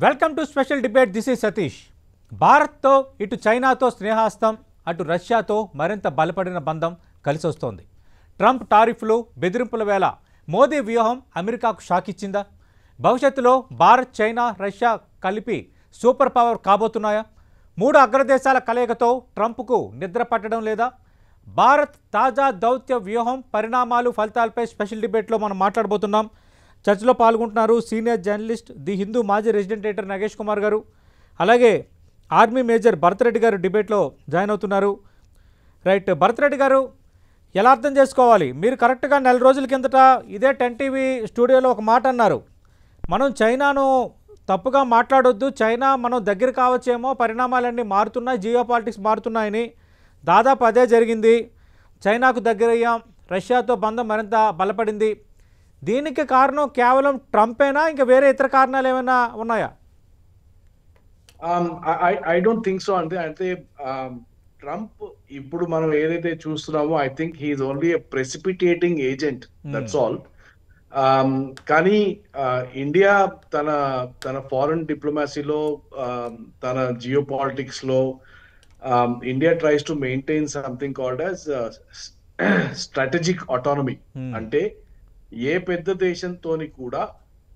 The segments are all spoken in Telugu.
Welcome to special debate. This is Satish. భారత్తో ఇటు చైనాతో స్నేహాస్తం, అటు రష్యాతో మరింత బలపడిన బంధం కలిసి వస్తోంది. ట్రంప్ టారిఫ్లు, బెదిరింపుల వేళ మోదీ వ్యూహం అమెరికాకు షాక్ ఇచ్చిందా? భవిష్యత్తులో భారత్, చైనా, రష్యా కలిపి సూపర్ పవర్ కాబోతున్నాయా? మూడు అగ్రదేశాల కలయికతో ట్రంప్కు నిద్ర పట్టడం లేదా? భారత్ తాజా దౌత్య వ్యూహం, పరిణామాలు, ఫలితాలపై స్పెషల్ డిబేట్లో మనం మాట్లాడబోతున్నాం. చర్చలో పాల్గొంటున్నారు సీనియర్ జర్నలిస్ట్, ది హిందూ మాజీ రెసిడెంట్ ఎడిటర్ నగేష్ కుమార్ గారు, అలాగే ఆర్మీ మేజర్ భరత్ రెడ్డి గారు డిబేట్లో జాయిన్ అవుతున్నారు. రైట్, భరత్ రెడ్డి గారు, ఎలా అర్థం చేసుకోవాలి? మీరు కరెక్ట్గా నెల రోజుల కిందట ఇదే 10 టీవీ స్టూడియోలో ఒక మాట అన్నారు. మనం చైనాను తప్పుగా మాట్లాడొద్దు, చైనా మనం దగ్గర కావచ్చేమో, పరిణామాలన్నీ మారుతున్నాయి, జియో పాలిటిక్స్ మారుతున్నాయని. దాదాపు అదే జరిగింది. చైనాకు దగ్గరయ్యాం, రష్యాతో బంధం మరింత బలపడింది. దీనికి కారణం కేవలం ట్రంపేనా, ఇంకా వేరే ఇతర కారణాలు ఏమైనా ఉన్నాయా? I don't think so. అంటే ట్రంప్ ఇప్పుడు మనం ఏదైతే చూస్తున్నామో, I think he's only a precipitating agent, that's all. కానీ ఇండియా తన ఫారెన్ డిప్లొమసీలో, తన జియో పాలిటిక్స్ లో India tries to maintain something called as strategic autonomy. అంటే ఏ పెద్ద దేశంతోని కూడా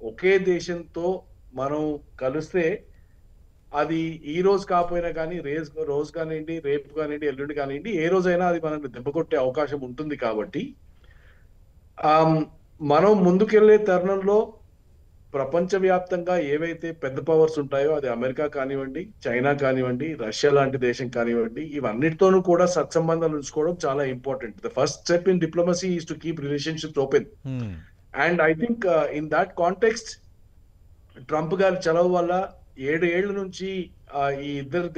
ఒకే దేశంతో మనం కలిస్తే అది ఈ రోజు కాకపోయినా కానీ రోజు కానివ్వండి, రేపు కానివ్వండి, ఎల్లుండి కానివ్వండి, ఏ రోజైనా అది మనల్ని దెబ్బకొట్టే అవకాశం ఉంటుంది. కాబట్టి మనం ముందుకెళ్లే తరుణంలో ప్రపంచవ్యాప్తంగా ఏవైతే పెద్ద పవర్స్ ఉంటాయో, అది అమెరికా కానివ్వండి, చైనా కానివ్వండి, రష్యా లాంటి దేశం కానివ్వండి, ఇవన్నిటితోనూ కూడా సత్సంబంధాలు ఉంచుకోవడం చాలా important. The first step in diplomacy is to keep relationships open. And I think in that context Trump గారి చలవ వల్ల 7 ఏళ్ల నుంచి ఈ ఇద్దరు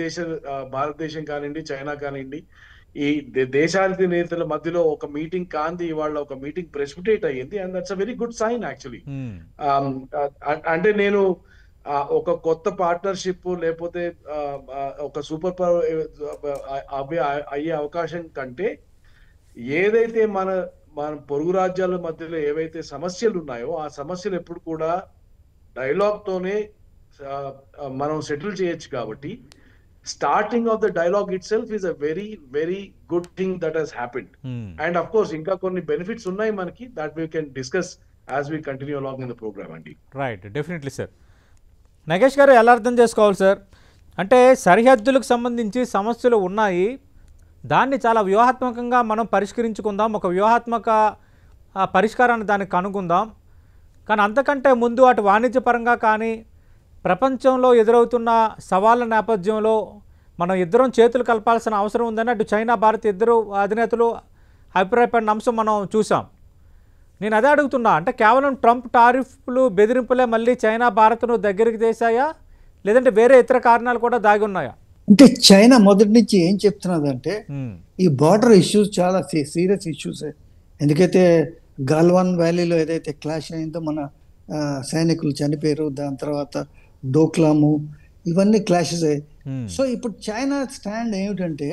భారతదేశం కానివ్వండి, చైనా కానివ్వండి, ఈ దేశానికి నేతల మధ్యలో ఒక మీటింగ్ కాంది, ఇవాళ ఒక మీటింగ్ ప్రెసిపిటేట్ అయ్యింది. And that's a very good sign actually. అంటే నేను ఒక కొత్త పార్ట్నర్షిప్ లేకపోతే ఒక సూపర్ పవర్ అయ్యే అవకాశం కంటే, ఏదైతే మన పొరుగు రాజ్యాల మధ్యలో ఏవైతే సమస్యలు ఉన్నాయో, ఆ సమస్యలు ఎప్పుడు కూడా డైలాగ్ తోనే మనం సెటిల్ చేయొచ్చు. కాబట్టి starting of the dialogue itself is a very very good thing that has happened. And of course ఇంకా కొన్ని బెనిఫిట్స్ ఉన్నాయి మనకి, that we can discuss as we continue along in the program అండి. Right, definitely sir. నగేష్ గారు, ఎలా అర్థం చేసుకోవాలి సార్? అంటే సరిహద్దులకు సంబంధించి సమస్యలు ఉన్నాయి, దాన్ని చాలా వ్యూహాత్మకంగా మనం పరిష్కరించుకుందాం, ఒక వ్యూహాత్మక పరిష్కారాన్ని దానికి కనుగొందాం. కానీ అంతకంటే ముందు అటు వాణిజ్యపరంగా కానీ, ప్రపంచంలో ఎదురవుతున్న సవాళ్ళ నేపథ్యంలో మనం ఇద్దరం చేతులు కలపాల్సిన అవసరం ఉందని అటు చైనా, భారత్ ఇద్దరు అధినేతలు అభిప్రాయపడిన అంశం మనం చూసాం. నేను అదే అడుగుతున్నా, అంటే కేవలం ట్రంప్ టారిఫ్లు, బెదిరింపులే మళ్ళీ చైనా, భారత్ను దగ్గరికి చేశాయా, లేదంటే వేరే ఇతర కారణాలు కూడా దాగి ఉన్నాయా? అంటే చైనా మొదటి నుంచి ఏం చెప్తున్నదంటే, ఈ బార్డర్ ఇష్యూస్ చాలా సీరియస్ ఇష్యూస్. ఎందుకైతే గాల్వాన్ వ్యాలీలో ఏదైతే క్లాష్ అయిందో, మన సైనికులు చనిపోయారు, దాని తర్వాత డోక్లాము, ఇవన్నీ క్లాషెస్ అయ్యాయి. సో ఇప్పుడు చైనా స్టాండ్ ఏమిటంటే,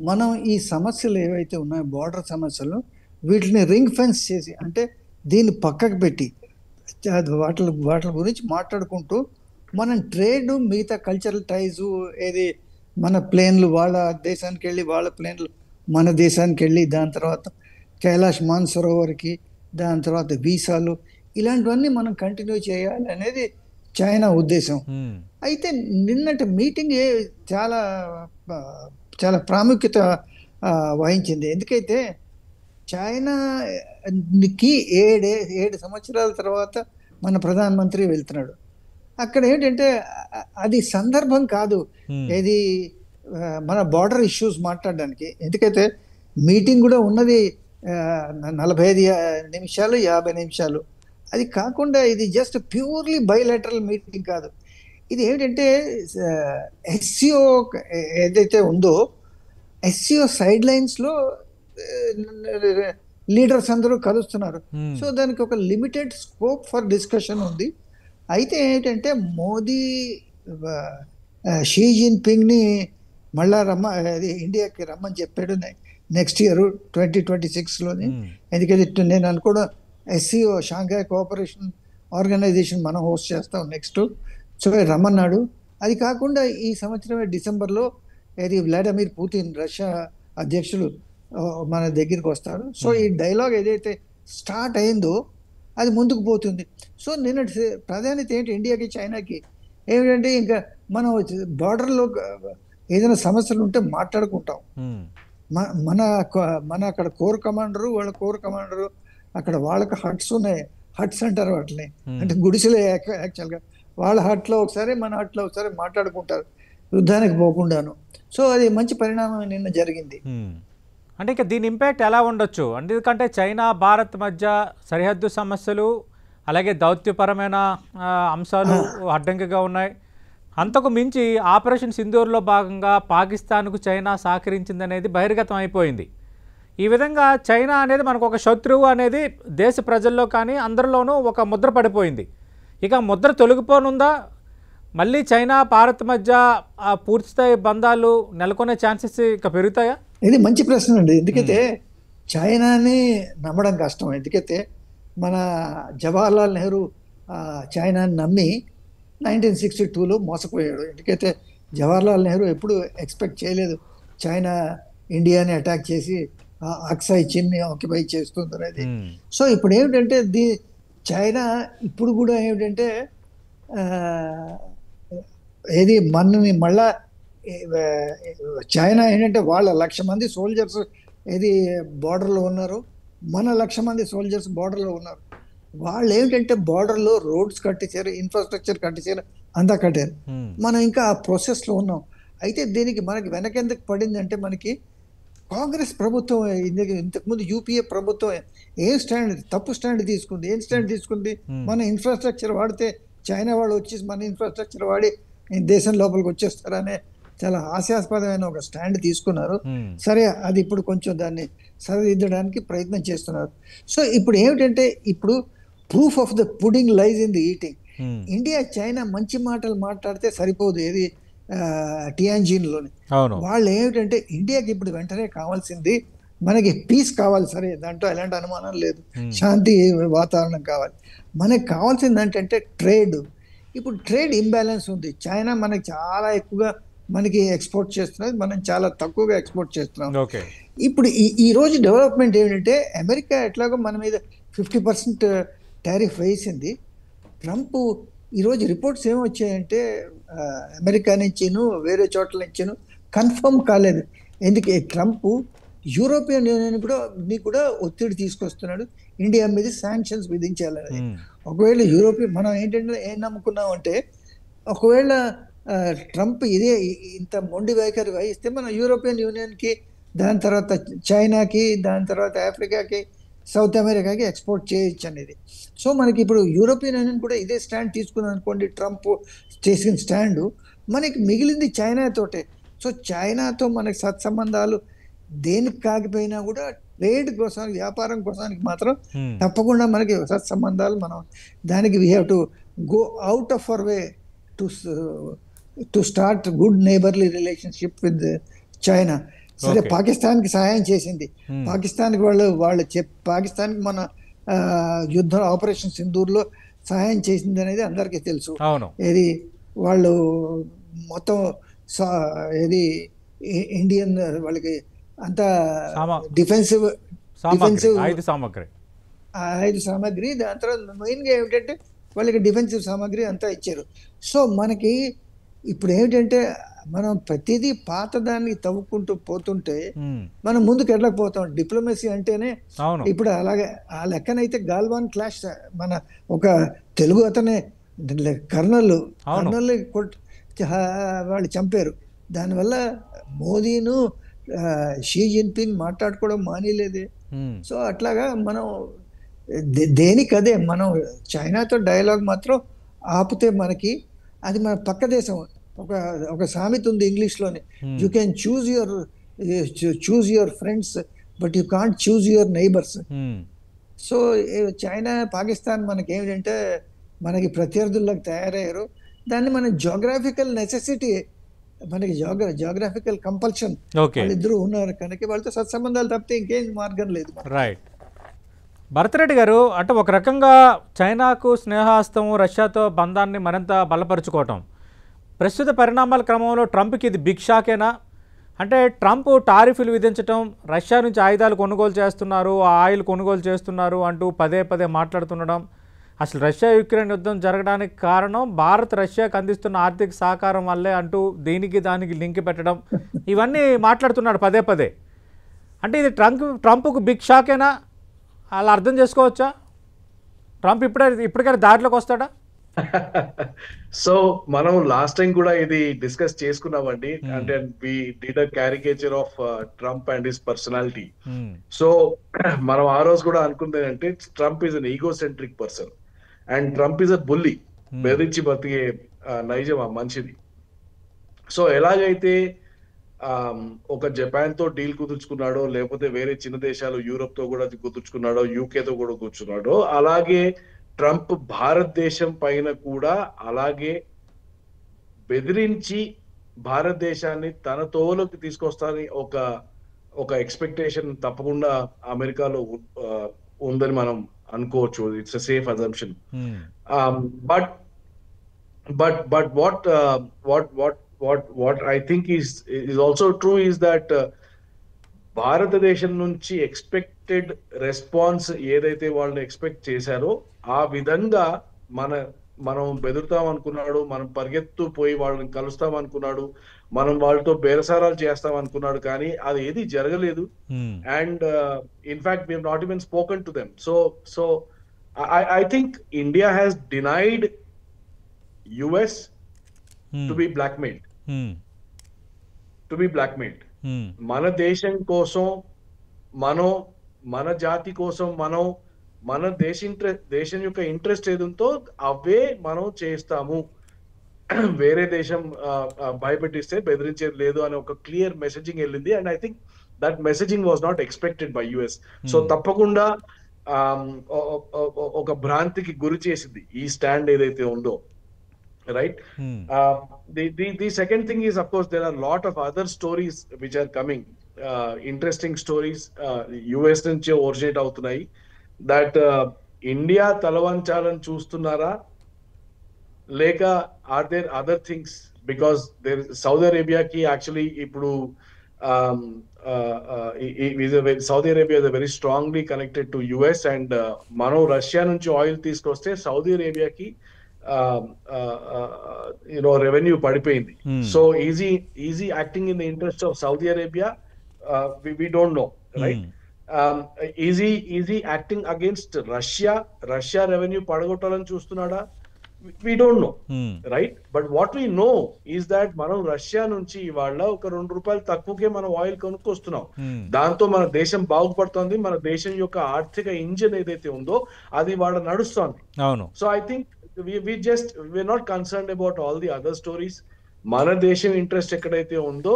మనం ఈ సమస్యలు ఏవైతే ఉన్నాయో, బార్డర్ సమస్యలు, వీటిని రింగ్ ఫెన్స్ చేసి, అంటే దీన్ని పక్కకు పెట్టి వాటి గురించి మాట్లాడుకుంటూ, మనం ట్రేడ్, మిగతా కల్చరల్ టైజు, ఏది మన ప్లేన్లు వాళ్ళ దేశానికి వెళ్ళి, వాళ్ళ ప్లేన్లు మన దేశానికి వెళ్ళి, దాని తర్వాత కైలాష్ మాన్సరోవర్కి, దాని తర్వాత వీసాలు, ఇలాంటివన్నీ మనం కంటిన్యూ చేయాలి అనేది చైనా ఉద్దేశం. అయితే నిన్నటి మీటింగ్ చాలా చాలా ప్రాముఖ్యత వహించింది. ఎందుకైతే చైనాకి 7 సంవత్సరాల తర్వాత మన ప్రధానమంత్రి వెళ్తున్నాడు. అక్కడ ఏంటంటే అది సందర్భం కాదు ఏది మన బార్డర్ ఇష్యూస్ మాట్లాడడానికి. ఎందుకైతే మీటింగ్ కూడా ఉన్నది 45 నిమిషాలు, 50 నిమిషాలు. అది కాకుండా ఇది జస్ట్ ప్యూర్లీ బైలాటరల్ మీటింగ్ కాదు. ఇది ఏంటంటే ఎస్సీఓ ఏదైతే ఉందో, ఎస్సీఓ సైడ్ లైన్స్లో లీడర్స్ అందరూ కలుస్తున్నారు. సో దానికి ఒక లిమిటెడ్ స్కోప్ ఫర్ డిస్కషన్ ఉంది. అయితే ఏంటంటే మోదీ షీ జిన్పింగ్ని మళ్ళా ఇండియాకి రమ్మని చెప్పాడు నెక్స్ట్ ఇయర్ 2026లోని. ఎందుకంటే నేను అనుకోవడం ఎస్సీఓ, షాంఘై కోఆపరేషన్ ఆర్గనైజేషన్ మనం హోస్ట్ చేస్తాం నెక్స్ట్ సో రమ్మన్నాడు. అది కాకుండా ఈ సంవత్సరమే డిసెంబర్లో ఏది వ్లాడిమిర్ పుతిన్ రష్యా అధ్యక్షుడు మన దగ్గరికి వస్తాడు. సో ఈ డైలాగ్ ఏదైతే స్టార్ట్ అయిందో అది ముందుకు పోతుంది. సో నిన్నటి ప్రాధాన్యత ఏంటి ఇండియాకి చైనాకి ఏమిటంటే, ఇంకా మనం బార్డర్లో ఏదైనా సమస్యలు ఉంటే మాట్లాడుకుంటాం. మన మన అక్కడ కోర్ కమాండరు వాళ్ళ కోర్ కమాండరు అక్కడ వాళ్ళకి హట్స్ ఉన్నాయి, హట్స్ అంటారు వాటిని, అంటే గుడిసెలే యాక్చువల్గా. వాళ్ళ హట్లో ఒకసారి మన హట్లో ఒకసారి మాట్లాడుకుంటారు యుద్ధానికి పోకుండాను. సో అది మంచి పరిణామం నిన్న జరిగింది. అంటే ఇక దీని ఇంపాక్ట్ ఎలా ఉండొచ్చు? ఎందుకంటే చైనా భారత్ మధ్య సరిహద్దు సమస్యలు అలాగే దౌత్యపరమైన అంశాలు అడ్డంకిగా ఉన్నాయి. అంతకు మించి ఆపరేషన్ సింధూర్లో భాగంగా పాకిస్తాన్కు చైనా సహకరించిందనేది బహిర్గతం అయిపోయింది. ఈ విధంగా చైనా అనేది మనకు ఒక శత్రువు అనేది దేశ ప్రజల్లో కానీ అందరిలోనూ ఒక ముద్ర పడిపోయింది. ఇక ముద్ర తొలగిపోనుందా? మళ్ళీ చైనా భారత్ మధ్య పూర్తిస్థాయి బంధాలు నెలకొనే ఛాన్సెస్ ఇక పెరుగుతాయా? ఇది మంచి ప్రశ్న అండి. ఎందుకైతే చైనాని నమ్మడం కష్టం. ఎందుకైతే మన జవహర్లాల్ నెహ్రూ చైనాని నమ్మి 1962లో మోసపోయాడు. ఎందుకైతే జవహర్లాల్ నెహ్రూ ఎప్పుడు ఎక్స్పెక్ట్ చేయలేదు చైనా ఇండియాని అటాక్ చేసి అక్సాయ్ చిన్ని ఆక్యుపై చేస్తుంది అనేది. సో ఇప్పుడు ఏమిటంటే చైనా ఇప్పుడు కూడా ఏమిటంటే ఏది మనని మళ్ళా చైనా ఏంటంటే వాళ్ళ 1,00,000 మంది సోల్జర్స్ ఏది బార్డర్లో ఉన్నారు, మన 1,00,000 మంది సోల్జర్స్ బార్డర్లో ఉన్నారు. వాళ్ళు ఏమిటంటే బార్డర్లో రోడ్స్ కట్టించారు, ఇన్ఫ్రాస్ట్రక్చర్ కట్టించారు, అంతా కట్టారు. మనం ఇంకా ఆ ప్రాసెస్లో ఉన్నాం. అయితే దీనికి మనకి వెనకెందుకు పడిందంటే, మనకి కాంగ్రెస్ ప్రభుత్వం ఇంతకుముందు యూపీఏ ప్రభుత్వం ఏం తప్పు స్టాండ్ తీసుకుంది. ఏం స్టాండ్ తీసుకుంది? మన ఇన్ఫ్రాస్ట్రక్చర్ వాడితే చైనా వాళ్ళు వచ్చేసి మన ఇన్ఫ్రాస్ట్రక్చర్ వాడి దేశం లోపలికి వచ్చేస్తారనే చాలా హాస్యాస్పదమైన ఒక స్టాండ్ తీసుకున్నారు. సరే, అది ఇప్పుడు కొంచెం దాన్ని సరిదిద్దడానికి ప్రయత్నం చేస్తున్నారు. సో ఇప్పుడు ఏమిటంటే, ఇప్పుడు proof of the pudding lies in the eating. India China మంచి మాటలు మాట్లాడితే సరిపోదు. ఏది టియాన్జిన్లోని వాళ్ళు ఏమిటంటే, ఇండియాకి ఇప్పుడు వెంటనే కావాల్సింది మనకి పీస్ కావాలి. సరే, దాంట్లో ఎలాంటి అనుమానం లేదు, శాంతి వాతావరణం కావాలి. మనకి కావాల్సింది ఏంటంటే ట్రేడ్. ఇప్పుడు ట్రేడ్ ఇంబ్యాలెన్స్ ఉంది. చైనా మనకి చాలా ఎక్కువగా మనకి ఎక్స్పోర్ట్ చేస్తున్నది, మనం చాలా తక్కువగా ఎక్స్పోర్ట్ చేస్తున్నాం. ఇప్పుడు ఈ రోజు డెవలప్మెంట్ ఏంటంటే, అమెరికా ఎట్లాగో మన మీద 50% టారిఫ్ వేసింది. ట్రంప్ ఈరోజు రిపోర్ట్స్ ఏమొచ్చాయంటే, అమెరికా నుంచిను వేరే చోట్ల నుంచిను కన్ఫర్మ్ కాలేదు. ఎందుకే ట్రంప్ యూరోపియన్ యూనియన్ కూడా ఒత్తిడి తీసుకొస్తున్నాడు, ఇండియా మీద శాంక్షన్స్ విధించాలనేది. ఒకవేళ మనం ఏంటంటే ఏం నమ్ముకున్నామంటే, ఒకవేళ ట్రంప్ ఇంత మొండి వైఖరి వహిస్తే మనం యూరోపియన్ యూనియన్కి, దాని తర్వాత చైనాకి, దాని తర్వాత ఆఫ్రికాకి, సౌత్ అమెరికాకి ఎక్స్పోర్ట్ చేయొచ్చు అనేది. సో మనకి ఇప్పుడు యూరోపియన్ యూనియన్ కూడా ఇదే స్టాండ్ తీసుకుంది అనుకోండి, ట్రంప్ చేసిన స్టాండు. మనకి మిగిలింది చైనాతోటే. సో చైనాతో మనకి సత్సంబంధాలు దేనికి కాకపోయినా కూడా ట్రేడ్ కోసం, వ్యాపారం కోసానికి మాత్రం తప్పకుండా మనకి సత్సంబంధాలు, మనం దానికి we have to go out of our way to start good neighbourly relationship with China. సరే, పాకిస్తాన్కి సహాయం చేసింది. పాకిస్తాన్కి పాకిస్తాన్కి మన యుద్ధం ఆపరేషన్ సింధూర్లో సహాయం చేసింది అనేది అందరికీ తెలుసు. ఏది వాళ్ళు మొత్తం ఏది ఇండియన్ వాళ్ళకి అంతా డిఫెన్సివ్ సామాగ్రి, దాని తర్వాత మెయిన్గా ఏమిటంటే వాళ్ళకి డిఫెన్సివ్ సామాగ్రి అంతా ఇచ్చారు. సో మనకి ఇప్పుడు ఏమిటంటే, మనం ప్రతిదీ పాతదాన్ని తవ్వుకుంటూ పోతుంటే మనం ముందుకు వెళ్ళకపోతాం. డిప్లొమసీ అంటేనే ఇప్పుడు అలాగే ఆ లెక్కనైతే గాల్వాన్ క్లాష్, మన ఒక తెలుగు అతనే కర్నల్ వాళ్ళు చంపారు. దానివల్ల మోదీను షీ జిన్పింగ్ మాట్లాడుకోవడం మానేలేదే. సో అట్లాగా మనం దేనికదే మనం చైనాతో డైలాగ్ మాత్రం ఆపితే మనకి అది మన పక్క దేశం. ఒక సామెత ఉంది ఇంగ్లీష్లోనే, you can choose your friends but you can't choose your neighbours. So China, Pakistan మనకి ఏమిటంటే మనకి ప్రత్యర్థులకు తయారయ్యారు. దాన్ని మన జోగ్రాఫికల్ నెసెసిటీ, మనకి జోగ్రాఫికల్ కంపల్షన్, వాళ్ళిద్దరూ ఉన్నారు కనుక వాళ్ళతో సత్సంబంధాలు తప్పితే ఇంకేం మార్గం లేదు. రైట్. భరతరెడ్డి గారు, అంటే ఒక రకంగా చైనాకు స్నేహాస్తం, రష్యాతో బంధాన్ని మరింత బలపరుచుకోవటం, ప్రస్తుత పరిణామాల క్రమంలో ట్రంప్కి ఇది బిగ్ షాకేనా? అంటే ట్రంప్ టారిఫ్లు విధించటం, రష్యా నుంచి ఆయుధాలు కొనుగోలు చేస్తున్నారు, ఆ ఆయిల్ కొనుగోలు చేస్తున్నారు అంటూ పదే పదే మాట్లాడుతుండడం, అసలు రష్యా యుక్రెయిన్ యుద్ధం జరగడానికి కారణం భారత్ రష్యాకు అందిస్తున్న ఆర్థిక సహకారం వల్లే అంటూ దీనికి దానికి లింక్ పెట్టడం, ఇవన్నీ మాట్లాడుతున్నాడు పదే పదే. అంటే ఇది ట్రంప్కు బిగ్ షాకేనా? అలా అర్థం చేసుకోవచ్చా? ట్రంప్ ఇప్పటికైనా దారిలోకి వస్తాడా? సో మనం లాస్ట్ టైం కూడా ఇది డిస్కస్ చేసుకున్నామండి. అంటే we did a caricature of Trump and his personality. So మనం ఆ రోజు కూడా అనుకుంది అంటే Trump is an egocentric person and Trump is a bully. బెదిరించి బతికే నైజం ఆ మనిషిది. సో ఎలాగైతే ఒక జపాన్ తో డీల్ కుదుర్చుకున్నాడో, లేకపోతే వేరే చిన్న దేశాలు యూరోప్ తో కూడా కుదుర్చుకున్నాడో, యూకే తో కూడా కూర్చున్నాడో, అలాగే ట్రంప్ భారతదేశం పైన కూడా అలాగే బెదిరించి భారతదేశాన్ని తన తోలోకి తీసుకొస్తానని ఒక ఎక్స్పెక్టేషన్ తప్పకుండా అమెరికాలో ఉందని మనం అనుకోవచ్చు. It's a safe assumption. But what I think is also true is that భారతదేశం నుంచి ఎక్స్పెక్టెడ్ రెస్పాన్స్ ఏదైతే వాళ్ళు ఎక్స్పెక్ట్ చేశారో ఆ విధంగా మనం బెదురుతాం అనుకున్నాడు, మనం పరిగెత్తు పోయి వాళ్ళని కలుస్తాం అనుకున్నాడు, మనం వాళ్ళతో బేరసారాలు చేస్తాం అనుకున్నాడు, కానీ అది ఏది జరగలేదు. And in fact we have not even spoken to them. So I think India has denied US to be blackmailed. మన దేశం కోసం మన జాతి కోసం మన దేశం యొక్క ఇంట్రెస్ట్ ఏదుందో అవే మనం చేస్తాము. వేరే దేశం భయపెట్టిస్తే బెదిరించేది లేదు అనే ఒక క్లియర్ మెసేజింగ్ వెళ్ళింది. And I think that messaging was not expected by US. So తప్పకుండా ఒక భ్రాంతికి గురి చేసింది ఈ స్టాండ్ ఏదైతే ఉందో. Right. The second thing is, of course, there are a lot of other stories which are coming, interesting stories, US నుంచి originate అవుతున్నాయి, that India తలవంచాలని చూస్తున్నారా లేక are there other things? Because there Saudi Arabia ki actually ఇప్పుడు Saudi Arabia is very strongly connected to US and మనం రష్యా నుంచి ఆయిల్ తీసుకొస్తే సౌదీ అరేబియాకి revenue పడిపోయింది. So easy acting in the interest of Saudi Arabia, we don't know, right? Easy acting against Russia revenue పడగొట్టాలని చూస్తున్నాడా? We don't know, right? But what we know is that మనం రష్యా నుంచి ఇవాళ ఒక ₹2 తక్కువకే మనం ఆయిల్ కొనుక్కొస్తున్నాం. దాంతో మన దేశం బాగుపడుతుంది, మన దేశం యొక్క ఆర్థిక ఇంజిన్ ఏదైతే ఉందో అది వాళ్ళ నడుస్తుంది. So I think we're not concerned about all the other stories. మన దేశం ఇంట్రెస్ట్ ఎక్కడైతే ఉందో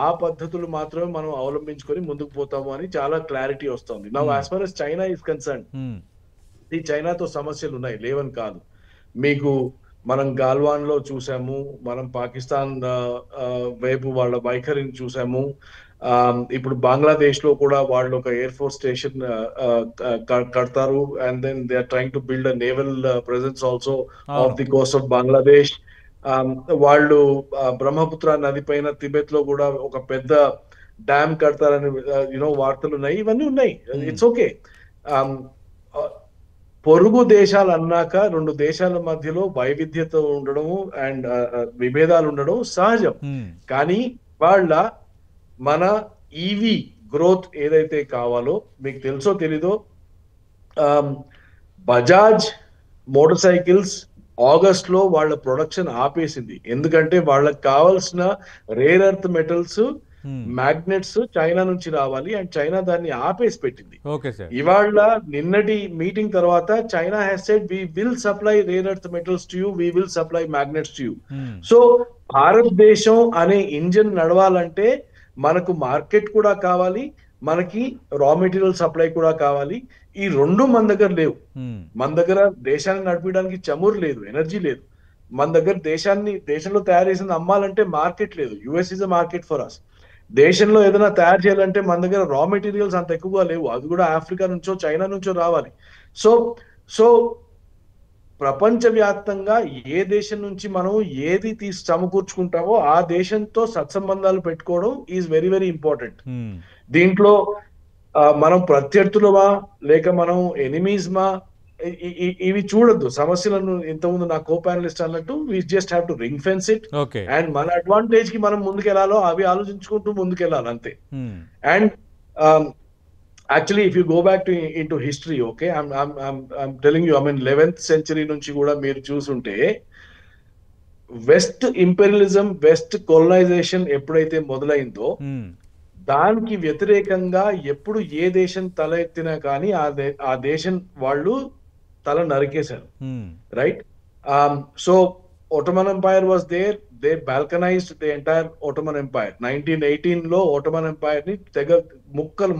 ఆ పద్ధతులు మాత్రమే మనం అవలంబించుకొని ముందుకు పోతాము అని చాలా క్లారిటీ వస్తుంది. Now as far as China is concerned, ఈ చైనాతో సమస్యలు ఉన్నాయి, లేవని కాదు. మీకు మనం గాల్వాన్ లో చూసాము, మనం పాకిస్తాన్ వైపు వాళ్ళ వైఖరిని చూసాము. ఇప్పుడు బంగ్లాదేశ్ లో కూడా వాళ్ళు ఒక ఎయిర్ ఫోర్స్ స్టేషన్ కడతారు. And then they are trying to build a naval presence also off the coast of Bangladesh. వాళ్ళు బ్రహ్మపుత్ర నది పైన టిబెత్ లో కూడా ఒక పెద్ద డ్యామ్ కడతారని వార్తలు ఉన్నాయి, ఇవన్నీ ఉన్నాయి. It's okay. పొరుగు దేశాలు అన్నాక రెండు దేశాల మధ్యలో వైవిధ్యత ఉండడము అండ్ విభేదాలు ఉండడం సహజం. కానీ వాళ్ళ మన ఈవీ గ్రోత్ ఏదైతే కావాలో, మీకు తెలుసో తెలీదో, బజాజ్ మోటార్ సైకిల్స్ ఆగస్ట్ లో వాళ్ళ ప్రొడక్షన్ ఆపేసింది. ఎందుకంటే వాళ్ళకి కావాల్సిన rare earth metals, magnets China నుంచి రావాలి అండ్ చైనా దాన్ని ఆపేసి పెట్టింది. ఇవాళ నిన్నటి మీటింగ్ తర్వాత China has said we will supply rare earth metals to you, we will supply magnets to you. So భారతదేశం అనే ఇంజిన్ నడవాలంటే మనకు మార్కెట్ కూడా కావాలి, మనకి రా మెటీరియల్ సప్లై కూడా కావాలి. ఈ రెండు మన దగ్గర లేవు. మన దగ్గర దేశాన్ని నడిపించడానికి చమురు లేదు, ఎనర్జీ లేదు. మన దగ్గర దేశంలో తయారు చేసింది అమ్మాలంటే మార్కెట్ లేదు. US is a market for us. దేశంలో ఏదైనా తయారు చేయాలంటే మన దగ్గర రా మెటీరియల్స్ అంత ఎక్కువగా లేవు, అవి కూడా ఆఫ్రికా నుంచో చైనా నుంచో రావాలి. సో సో ప్రపంచవ్యాప్తంగా ఏ దేశం నుంచి మనం ఏది సమకూర్చుకుంటామో ఆ దేశంతో సత్సంబంధాలు పెట్టుకోవడం ఈజ్ వెరీ వెరీ ఇంపార్టెంట్. దీంట్లో మనం ప్రత్యర్థులమా లేక మనం ఎనిమీస్మా ఇవి చూడొద్దు సమస్యలను. ఇంతకుముందు నా కో ప్యానలిస్ట్ అన్నట్టు we just have to ring fence it, and మన అడ్వాంటేజ్ కి మనం ముందుకెళ్లాలో అవి ఆలోచించుకుంటూ ముందుకెళ్ళాలి అంతే. And actually if you go back into history, okay, I'm telling you, I mean 11th century నుంచి కూడా మీరు చూసుంటే వెస్ట్ ఇంపీరియలిజం, వెస్ట్ కొలనైజేషన్ ఎప్పుడైతే మొదలైందో దానికి వ్యతిరేకంగా ఎప్పుడు ఏ దేశం తల ఎత్తినా కానీ ఆ దేశం వాళ్ళు తల నరికేశారు, right? So Ottoman Empire was there. They balkanized the entire Ottoman Empire. 1918 లో Ottoman Empire ని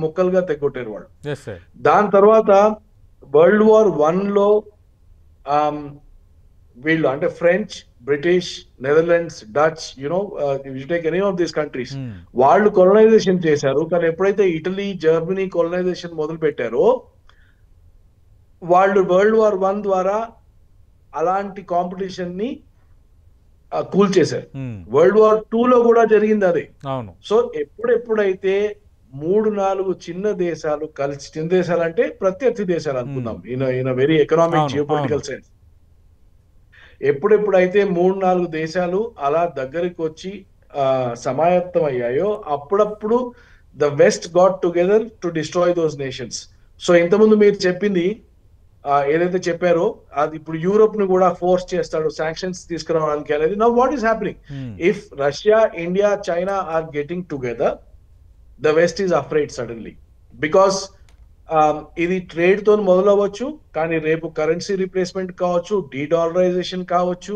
ముక్కలుగా తెగొట్టారు వాళ్ళు. దాని తర్వాత World War I లో వీళ్ళు అంటే French, British, Netherlands, Dutch, you take any of these countries, వాళ్ళు కొలనైజేషన్ చేశారు. కానీ ఎప్పుడైతే ఇటలీ, జర్మనీ కొలనైజేషన్ మొదలు పెట్టారో వాళ్ళు World War I ద్వారా అలాంటి కాంపిటీషన్ ని కూల్చేశారు. World War II లో కూడా జరిగింది అదే. సో ఎప్పుడైతే 3-4 చిన్న దేశాలు కలిసి, చిన్న దేశాలు అంటే ప్రత్యర్థి దేశాలు అనుకుందాం in very economic geopolitical sense, ఎప్పుడైతే 3-4 దేశాలు అలా దగ్గరికి వచ్చి సమాయత్తం అయ్యాయో అప్పుడప్పుడు the west got together to destroy those nations. So ఇంతకుముందు మీరు చెప్పింది ఏదైతే చెప్పారో అది ఇప్పుడు యూరోప్ ని కూడా ఫోర్స్ చేస్తాడు శాంక్షన్స్ తీసుకురావడానికి అనేది. Now what is happening? If Russia, India, China are getting together, the west is afraid suddenly, because ఇది ట్రేడ్ తో మొదలవచ్చు కానీ రేపు కరెన్సీ రీప్లేస్మెంట్ కావచ్చు, డీడాలరైజేషన్ కావచ్చు,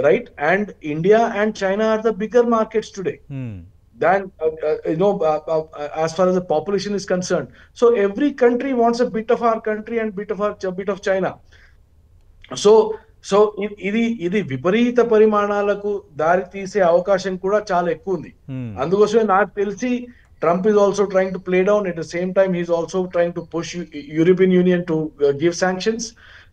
right? And India and China are the bigger markets today than as far as the population is concerned. So every country wants a bit of our country and bit of China. So ఇది విపరీత పరిమాణాలకు దారి తీసే అవకాశం కూడా చాలా ఎక్కువ ఉంది. అందుకోసమే నాకు తెలిసి Trump is also trying to play down. At the same time, he's also trying to push European Union to give sanctions.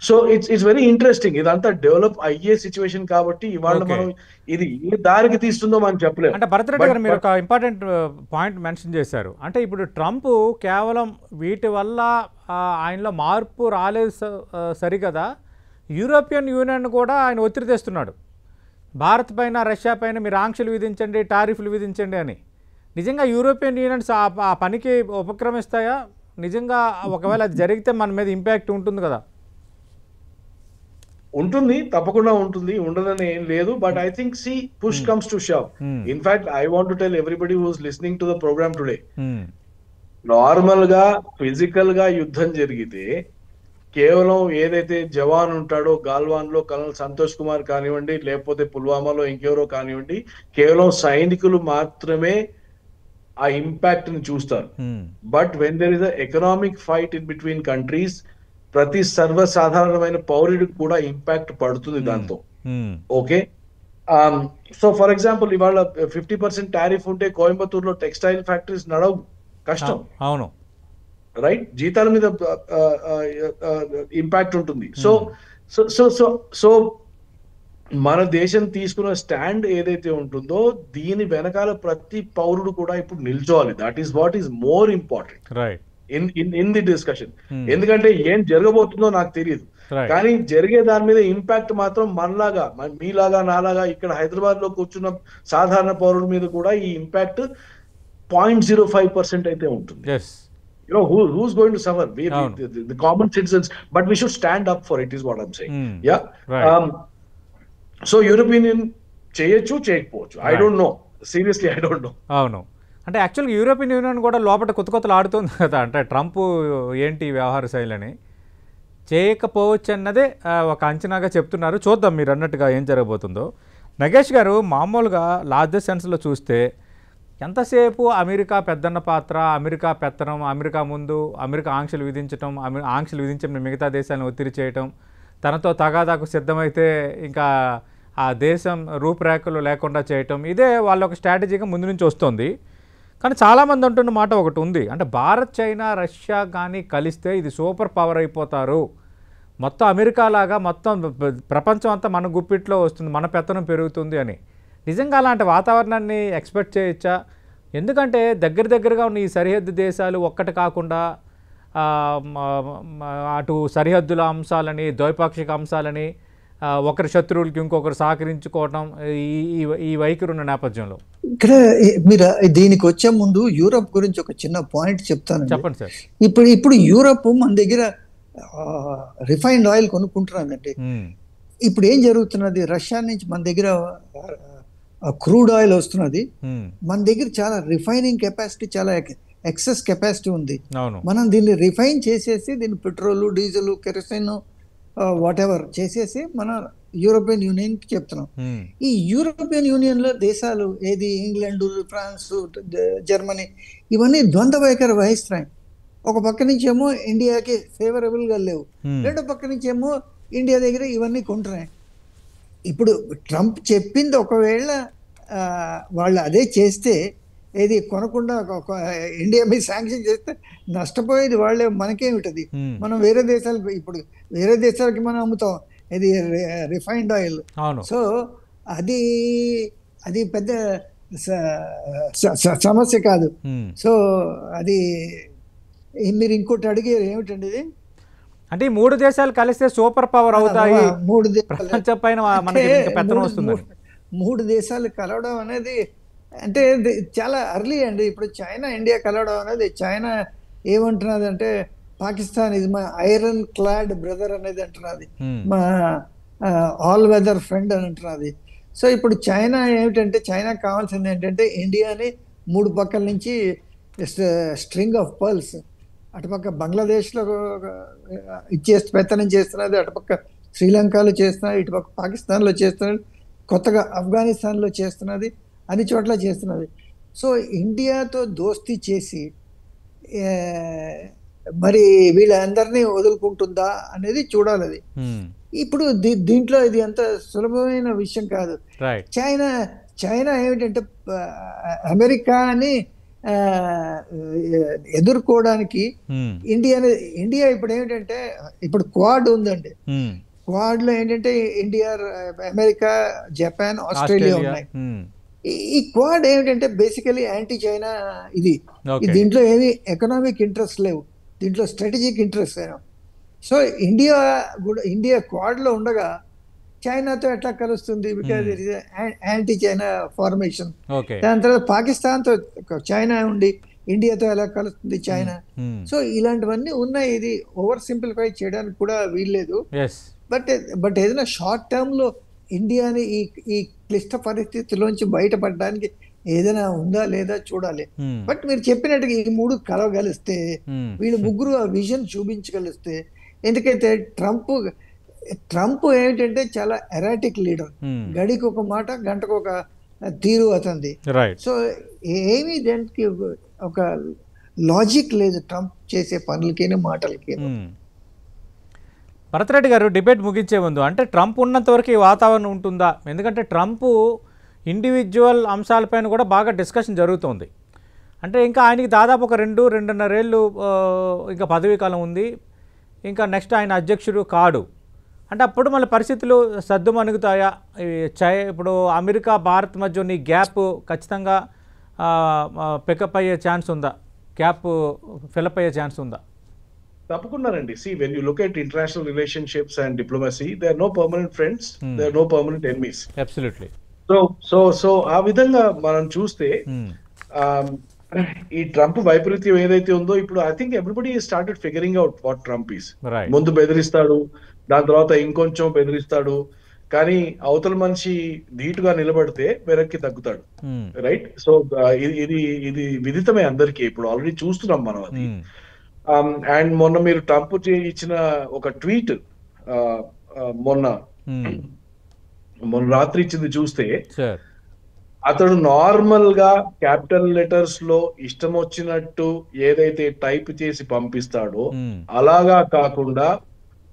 So it's very interesting. ఇదంతా డెవలప్ అయ్యే సిచ్యువేషన్ కాబట్టి ఇవాళ మనం ఇది ఏ దారికి తీస్తుందో మనం చెప్పలేము. అంటే భరత్ రెడ్డి గారు మీరు ఒక ఇంపార్టెంట్ పాయింట్ మెన్షన్ చేశారు. అంటే ఇప్పుడు ట్రంప్ కేవలం వీటి వల్ల ఆయనలో మార్పు రాలేదు సరికదా, యూరోపియన్ యూనియన్ కూడా ఆయన ఒత్తిడి తెస్తున్నాడు. భారత్ పైన, రష్యా పైన మీరు ఆంక్షలు విధించండి, టారిఫ్లు విధించండి అని. నిజంగా యూరోపియన్ యూనియన్స్ ఆ పనికి ఉపక్రమిస్తాయా? నిజంగా ఒకవేళ అది జరిగితే మన మీద ఇంపాక్ట్ ఉంటుంది కదా? ఉంటుంది, తప్పకుండా ఉంటుంది, ఉండదని ఏం లేదు. బట్ ఐ థింక్ సి push comes to shove. In fact I want to tell everybody who is listening to the program today, నార్మల్ గా ఫిజికల్ గా యుద్ధం జరిగితే కేవలం ఏదైతే జవాన్ ఉంటాడో, గాల్వాన్ లో కల్నల్ సంతోష్ కుమార్ కానివ్వండి, లేకపోతే పుల్వామాలో ఇంకెవరో కానివ్వండి, కేవలం సైనికులు మాత్రమే ఆ ఇంపాక్ట్ ని చూస్తారు. But when there is a economic fight in between countries, ప్రతి సర్వసాధారణమైన పౌరుడికి కూడా ఇంపాక్ట్ పడుతుంది దాంతో. ఓకే, సో ఫర్ ఎగ్జాంపుల్ ఇవాళ 50% టారిఫ్ ఉంటే కోయంబత్తూర్ లో టెక్స్టైల్ ఫ్యాక్టరీస్ నడవు, కష్టం. అవును, రైట్? జీతాల మీద ఇంపాక్ట్ ఉంటుంది. So so so so so మన దేశం తీసుకున్న స్టాండ్ ఏదైతే ఉంటుందో దీని వెనకాల ప్రతి పౌరుడు కూడా ఇప్పుడు నిల్చోవాలి. That is what is more important in the discussion. ఎందుకంటే ఏం జరగబోతుందో నాకు తెలియదు, కానీ జరిగే దాని మీద ఇంపాక్ట్ మాత్రం మనలాగా, మీలాగా, నాలాగా ఇక్కడ హైదరాబాద్ లో కూర్చున్న సాధారణ పౌరుల మీద కూడా ఈ ఇంపాక్ట్ 0.05% అయితే ఉంటుంది. Who's going to suffer? The common citizens, but we should stand up for it, is what I'm saying. Yeah. Right. So European Union చేయొచ్చు, చేయకపోవచ్చు. I don't know. Seriously, I don't know. అవును, అంటే యాక్చువల్గా యూరోపియన్ యూనియన్ కూడా లోపల కొత్తలు ఆడుతుంది కదా. అంటే ట్రంప్ ఏంటి వ్యవహార శైలిని చేయకపోవచ్చు అన్నదే ఒక అంచనాగా చెప్తున్నారు. చూద్దాం మీరు అన్నట్టుగా ఏం జరగబోతుందో. నగేష్ గారు, మామూలుగా లార్జెస్ట్ సెన్స్లో చూస్తే ఎంతసేపు అమెరికా పెద్దన్న పాత్ర, అమెరికా పెత్తనం, అమెరికా ముందు అమెరికా ఆంక్షలు విధించడం, ఆంక్షలు విధించడం మిగతా దేశాలను ఒత్తిడి చేయటం, తనతో తగాదాకు సిద్ధమైతే ఇంకా ఆ దేశం రూపురేఖలు లేకుండా చేయటం, ఇదే వాళ్ళ ఒక స్ట్రాటజీగా ముందు నుంచి వస్తుంది. కానీ చాలామంది అంటున్న మాట ఒకటి ఉంది, అంటే భారత్, చైనా, రష్యా కానీ కలిస్తే ఇది సూపర్ పవర్ అయిపోతారు, మొత్తం అమెరికా లాగా మొత్తం ప్రపంచం అంతా మన గుప్పిట్లో వస్తుంది, మన పెత్తనం పెరుగుతుంది అని. నిజంగా అలాంటి వాతావరణాన్ని ఎక్స్పెక్ట్ చేయొచ్చా? ఎందుకంటే దగ్గరగా ఉన్న ఈ సరిహద్దు దేశాలు ఒక్కటి కాకుండా అటు సరిహద్దుల అంశాలని, ద్వైపాక్షిక అంశాలని, ఒకరి శత్రువులకి ఇంకొకరు సహకరించుకోవటం, ఈ వైఖరి ఉన్న నేపథ్యంలో ఇక్కడ మీరు దీనికి వచ్చే ముందు యూరప్ గురించి ఒక చిన్న పాయింట్ చెప్తాను. చెప్పండి సార్. ఇప్పుడు యూరప్ మన దగ్గర రిఫైన్డ్ ఆయిల్ కొనుక్కుంటున్నదండి. ఇప్పుడు ఏం జరుగుతున్నది, రష్యా నుంచి మన దగ్గర క్రూడ్ ఆయిల్ వస్తున్నది. మన దగ్గర చాలా రిఫైనింగ్ కెపాసిటీ, చాలా ఎక్సెస్ కెపాసిటీ ఉంది. మనం దీన్ని రిఫైన్ చేసేసి దీన్ని petrol, diesel, kerosene, what ever చేసేసి మన యూరోపియన్ యూనియన్ కి చెప్తున్నాం. ఈ యూరోపియన్ యూనియన్ లో దేశాలు ఏది, ఇంగ్లాండ్, ఫ్రాన్స్, జర్మనీ, ఇవన్నీ ద్వంద్వ వైఖరి వహిస్తున్నాయి. ఒక పక్క నుంచి ఏమో ఇండియాకి ఫేవరబుల్ గా లేవు, రెండో పక్క నుంచి ఏమో ఇండియా దగ్గర ఇవన్నీ కొంటున్నాయి. ఇప్పుడు ట్రంప్ చెప్పింది ఒకవేళ వాళ్ళు అదే చేస్తే, ఏది కొనకుండా ఇండియా మీద శాంక్షన్ చేస్తే నష్టపోయేది వాళ్ళే, మనకేమిటది? మనం వేరే దేశాలకు, ఇప్పుడు వేరే దేశాలకి మనం అమ్ముతాం ఇది రిఫైన్డ్ ఆయిల్. సో అది పెద్ద సమస్య కాదు. సో అది మీరు ఇంకోటి అడిగారు ఏమిటండి ఇది, అంటే ఈ 3 దేశాలు కలిస్తే సూపర్ పవర్ అవుతాయి, 3 ప్రపంచం పైన మనకి పెత్తనం వస్తుంది. 3 దేశాలు కలవడం అనేది అంటే చాలా అర్లీ అండి. ఇప్పుడు చైనా ఇండియా కలవడం అనేది, చైనా ఏమంటున్నది అంటే పాకిస్తాన్ ఇది మా ఐరన్ క్లాడ్ బ్రదర్ అనేది అంటున్నది, మా ఆల్ వెదర్ ఫ్రెండ్ అని అంటున్నది. సో ఇప్పుడు చైనా ఏమిటంటే, చైనా కావాల్సింది ఏంటంటే ఇండియాని 3 పక్కల నుంచి స్ట్రింగ్ ఆఫ్ పర్ల్స్, అటుపక్క బంగ్లాదేశ్లో పెత్తనం చేస్తున్నది, అటుపక్క శ్రీలంకలో చేస్తున్నది, ఇటుపక్క పాకిస్తాన్లో చేస్తున్నది, కొత్తగా ఆఫ్ఘనిస్తాన్లో చేస్తున్నది, అన్ని చోట్ల చేస్తున్నది. సో ఇండియాతో దోస్తీ చేసి మరి వీళ్ళందరినీ వదులుకుంటుందా అనేది చూడాలి. అది ఇప్పుడు దీంట్లో ఇది అంత సులభమైన విషయం కాదు. చైనా ఏమిటంటే అమెరికాని ఎదుర్కోవడానికి ఇండియా ఇప్పుడు ఏమిటంటే, ఇప్పుడు క్వాడ్ ఉందండి, క్వాడ్ లో ఏంటంటే ఇండియా, అమెరికా, జపాన్, ఆస్ట్రేలియా ఉన్నాయి. ఈ క్వాడ్ ఏమిటంటే బేసికలీ యాంటీ చైనా ఇది. దీంట్లో ఏమి ఎకనామిక్ ఇంట్రెస్ట్ లేవు, దీంట్లో strategic interest. So India quad లో ఉండగా చైనాతో ఎట్లా కలుస్తుంది, because it is anti China formation. దాని తర్వాత పాకిస్తాన్ తో చైనా ఉండి ఇండియాతో ఎలా కలుస్తుంది చైనా. సో ఇలాంటివన్నీ ఉన్నాయి. ఇది ఓవర్ సింప్లిఫై చేయడానికి కూడా వీల్లేదు. బట్ ఏదైనా షార్ట్ టర్మ్ లో ఇండియాని ఈ క్లిష్ట పరిస్థితిలోంచి బయటపడడానికి ఏదైనా ఉందా లేదా చూడాలి. బట్ మీరు చెప్పినట్టుగా ఈ 3 కలవగలిస్తే, వీళ్ళు 3 ఆ విజన్ చూపించగలిస్తే, ఎందుకైతే ట్రంప్ ఏంటంటే చాలా ఎరాటిక్ లీడర్, గడికి ఒక మాట, గంటకు ఒక తీరు అతనిది. సో ఏమీ దానికి ఒక లాజిక్ లేదు ట్రంప్ చేసే పనులకి, మాటలకి. భరతరెడ్డి గారు, డిబేట్ ముగించే ముందు, అంటే ట్రంప్ ఉన్నంత వరకు ఈ వాతావరణం ఉంటుందా? ఎందుకంటే ట్రంప్ ఇండివిజువల్ అంశాలపైన కూడా బాగా డిస్కషన్ జరుగుతుంది. అంటే ఇంకా ఆయనకి దాదాపు ఒక 2-2.5 ఏళ్ళు ఇంకా పదవీ కాలం ఉంది, ఇంకా నెక్స్ట్ ఆయన అధ్యక్షుడు కాడు. అంటే అప్పుడు మళ్ళీ పరిస్థితులు సద్దుమణుగుతాయా? ఇప్పుడు అమెరికా, భారత్ మధ్య ఉన్న గ్యాప్ ఖచ్చితంగా పికప్ అయ్యే ఛాన్స్ ఉందా? గ్యాప్ ఫిలప్ అయ్యే ఛాన్స్ ఉందా? తప్పకుండానండి. See, when you look at international relationships and diplomacy, there are no permanent friends, there are no permanent enemies. Absolutely. So ఆ విధంగా మనం చూస్తే ఈ ట్రంప్ వైపరీత్యం ఏదైతే ఉందో, ఇప్పుడు I think everybody started figuring out what Trump is. ముందు బెదిరిస్తాడు, దాని తర్వాత ఇంకొంచెం బెదిరిస్తాడు, కానీ అవతల మనిషి ధీటుగా నిలబడితే వెనక్కి తగ్గుతాడు. రైట్. సో ఇది విదితమే అందరికీ, ఇప్పుడు ఆల్రెడీ చూస్తున్నాం మనం అది. అండ్ మొన్న మీరు ట్రంప్ ఇచ్చిన ఒక ట్వీట్ మొన్న రాత్రి ఇచ్చింది చూస్తే, అతడు నార్మల్ గా క్యాపిటల్ లెటర్స్ లో ఇష్టం వచ్చినట్టు ఏదైతే టైప్ చేసి పంపిస్తాడో అలాగా కాకుండా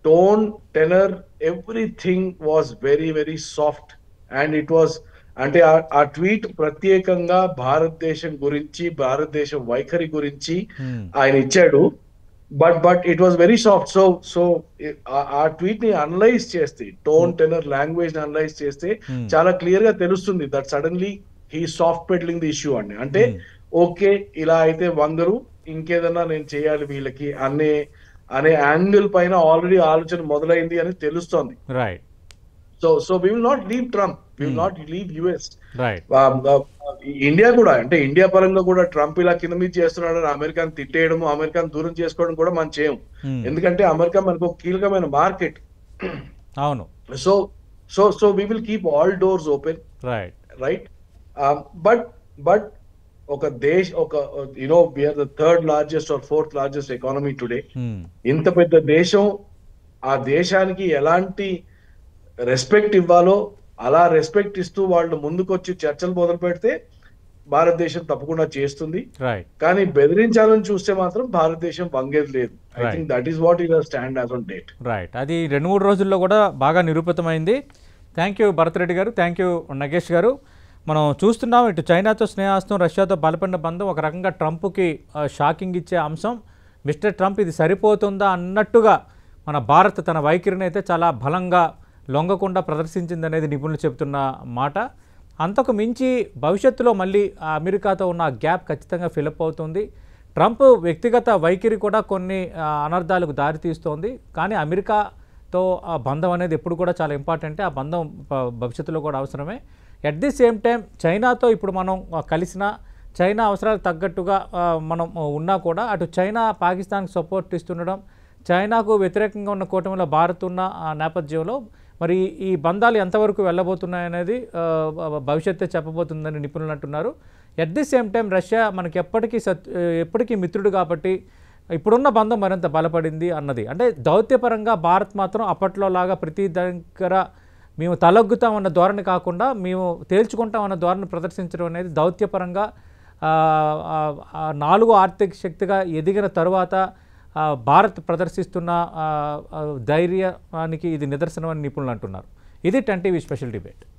tone, tenor, everything was very very soft, and it was అంటే ఆ ట్వీట్ ప్రత్యేకంగా భారతదేశం గురించి, భారతదేశం వైఖరి గురించి ఆయన ఇచ్చాడు. But it was very soft. So ఆ ట్వీట్ ని అనలైజ్ చేస్తే, టోన్, టెనర్, లాంగ్వేజ్ ని అనలైజ్ చేస్తే చాలా క్లియర్ గా తెలుస్తుంది that suddenly he soft peddling the issue అండి. అంటే ఓకే, ఇలా అయితే వంగరు, ఇంకేదన్నా నేను చేయాలి వీళ్ళకి అనే యాంగిల్ పైన ఆల్రెడీ ఆలోచన మొదలైంది అని తెలుస్తోంది. Right. So we will not leave Trump, we will not leave US. Right. India కూడా, అంటే ఇండియా పరంగా కూడా ట్రంప్ ఇలా కింద మీద చేస్తున్నాడు అని అమెరికాను తిట్టేయడము, అమెరికాను దూరం చేసుకోవడం కూడా మనం చేయం. ఎందుకంటే అమెరికా మనకు ఒక కీలకమైన మార్కెట్. అవును. So we will keep all doors open. Right. But ఒక we're the third largest or fourth largest economy today. ఇంత పెద్ద దేశం, ఆ దేశానికి ఎలాంటి రెస్పెక్ట్ ఇవ్వాలో అలా రెస్పెక్ట్ ఇస్తూ వాళ్ళు ముందుకొచ్చి చర్చలు మొదలు పెడితే భారతదేశం తప్పకుండా చేస్తుంది. కానీ బెదిరించాలని చూస్తే మాత్రం భారతదేశం వంగేది లేదు. I think that is what is stand as on date. Right. అది 2-3 రోజుల్లో కూడా బాగా నిరూపితమైంది. థ్యాంక్ యూ భరత్ రెడ్డి గారు, థ్యాంక్ యూ నగేష్ గారు. మనం చూస్తున్నాం, ఇటు చైనాతో స్నేహాస్తం, రష్యాతో బలపడిన బంధం, ఒక రకంగా ట్రంప్కి షాకింగ్ ఇచ్చే అంశం. మిస్టర్ ట్రంప్ ఇది సరిపోతుందా అన్నట్టుగా మన భారత్ తన వైఖరిని అయితే చాలా బలంగా లొంగకుండా ప్రదర్శించిందనేది నిపుణులు చెబుతున్న మాట. అంతకు మించి భవిష్యత్తులో మళ్ళీ అమెరికాతో ఉన్న గ్యాప్ ఖచ్చితంగా ఫిలప్ అవుతుంది. ట్రంప్ వ్యక్తిగత వైఖరి కూడా కొన్ని అనర్థాలకు దారితీస్తోంది. కానీ అమెరికాతో ఆ బంధం అనేది ఎప్పుడు కూడా చాలా ఇంపార్టెంటే, ఆ బంధం భవిష్యత్తులో కూడా అవసరమే. ఎట్ ది సేమ్ టైం చైనాతో ఇప్పుడు మనం కలిసిన, చైనా అవసరాలకు తగ్గట్టుగా మనం ఉన్నా కూడా అటు చైనా పాకిస్తాన్కి సపోర్ట్ ఇస్తుండడం, చైనాకు వ్యతిరేకంగా ఉన్న కూటమిలో భారత్ ఉన్న నేపథ్యంలో మరి ఈ బంధాలు ఎంతవరకు వెళ్ళబోతున్నాయనేది భవిష్యత్తే చెప్పబోతుందని నిపుణులు అంటున్నారు. At the same time Russia మనకి ఎప్పటికీ మిత్రుడు కాబట్టి ఇప్పుడున్న బంధం మరింత బలపడింది అన్నది. అంటే దౌత్యపరంగా భారత్ మాత్రం అప్పట్లో లాగా ప్రతి దగ్గర మేము తలొగ్గుతామన్న ధోరణి కాకుండా మేము తేల్చుకుంటామన్న ధోరణి ప్రదర్శించడం అనేది దౌత్యపరంగా 4వ ఆర్థిక శక్తిగా ఎదిగిన తరువాత భారత్ ప్రదర్శిస్తున్న ధైర్యానికి ఇది నిదర్శనం అని నిపుణులు అంటున్నారు. ఇది 10 టీవీ స్పెషల్ డిబేట్.